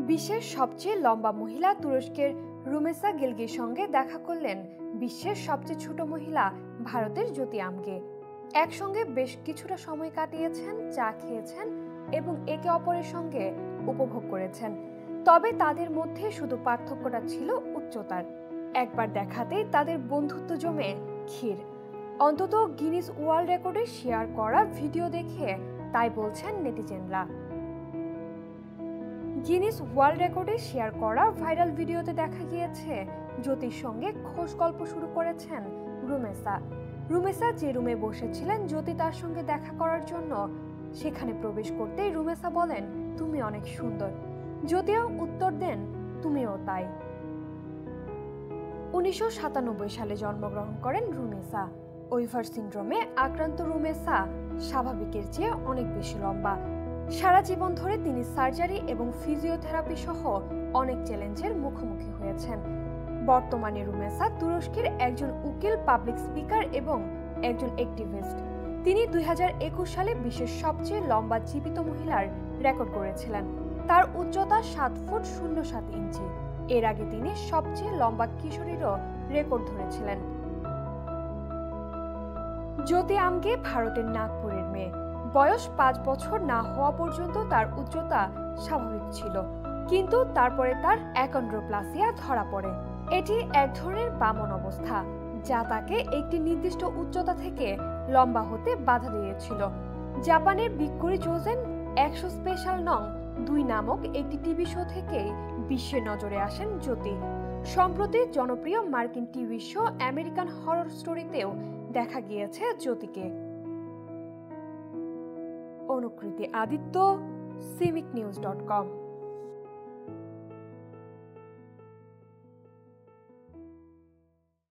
বিশ্বের সবচেয়ে লম্বা মহিলা তুরস্কের রুমেসা গিলগির সঙ্গে দেখা করলেন বিশ্বের সবচেয়ে ছোট মহিলা ভারতের জ্যোতি আমগে। একসঙ্গে বেশ কিছুটা সময় কাটিয়েছেন, চা খেয়েছেন এবং একে অপরের সঙ্গে উপভোগ করেছেন। তবে তাদের মধ্যে শুধু পার্থক্যটা ছিল উচ্চতার। একবার দেখাতেই তাদের বন্ধুত্ব জমে ক্ষীর। অন্তত গিনিস ওয়ার্ল্ড রেকর্ডে শেয়ার করা ভিডিও দেখে তাই বলছেন নেটিজেনরা। গিনিস ওয়ার্ল্ড রেকর্ডে শেয়ার করা ভাইরাল ভিডিওতে দেখা গিয়েছে জ্যোতির সঙ্গে খোশ গল্প শুরু করেছেন রুমেসা যে রুমে বসেছিলেন জ্যোতি তার সঙ্গে দেখা করার জন্য, সেখানে প্রবেশ করতেই রুমেসা বলেন, তুমি অনেক সুন্দর। জ্যোতিও উত্তর দেন, তুমিও তাই। 1997 সালে জন্মগ্রহণ করেন রুমেসা। ওইভার সিন্ড্রোমে আক্রান্ত রুমেসা স্বাভাবিকের চেয়ে অনেক বেশি লম্বা। সারা জীবন ধরে তিনি সার্জারি এবং ফিজিওথেরাপি সহ অনেক চ্যালেঞ্জের মুখোমুখি হয়েছেন। বর্তমানে রুমেসা তুরস্কের একজন উকিল, পাবলিক স্পিকার এবং একজন অ্যাক্টিভিস্ট। তিনি 2021 সালে বিশ্বের সবচেয়ে লম্বা জীবিত মহিলার রেকর্ড করেছিলেন। তার উচ্চতা 7 ফুট 07 ইঞ্চি। এর আগে তিনি সবচেয়ে লম্বা কিশোরীরও রেকর্ড ধরেছিলেন। জ্যোতি আমগে ভারতের নাগপুরের মেয়ে। বয়স 5 বছর না হওয়া পর্যন্ত তার উচ্চতা স্বাভাবিক ছিল, কিন্তু তারপরে তার অ্যাকন্ড্রোপ্লাসিয়া ধরা পড়ে। এটি এক ধরনের বামন অবস্থা, যা তাকে একটি নির্দিষ্ট উচ্চতা থেকে লম্বা হতে বাধা দিয়েছিল। জাপানের বিক্কুরি জোজেন 100 স্পেশাল নং 2 নামক একটি টিভি শো থেকে বিশ্বের নজরে আসেন জ্যোতি। সম্প্রতি জনপ্রিয় মার্কিন টিভি শো আমেরিকান হরর স্টোরিতেও দেখা গিয়েছে জ্যোতিকে। অনুকৃতি আদিত্য, civic news.com।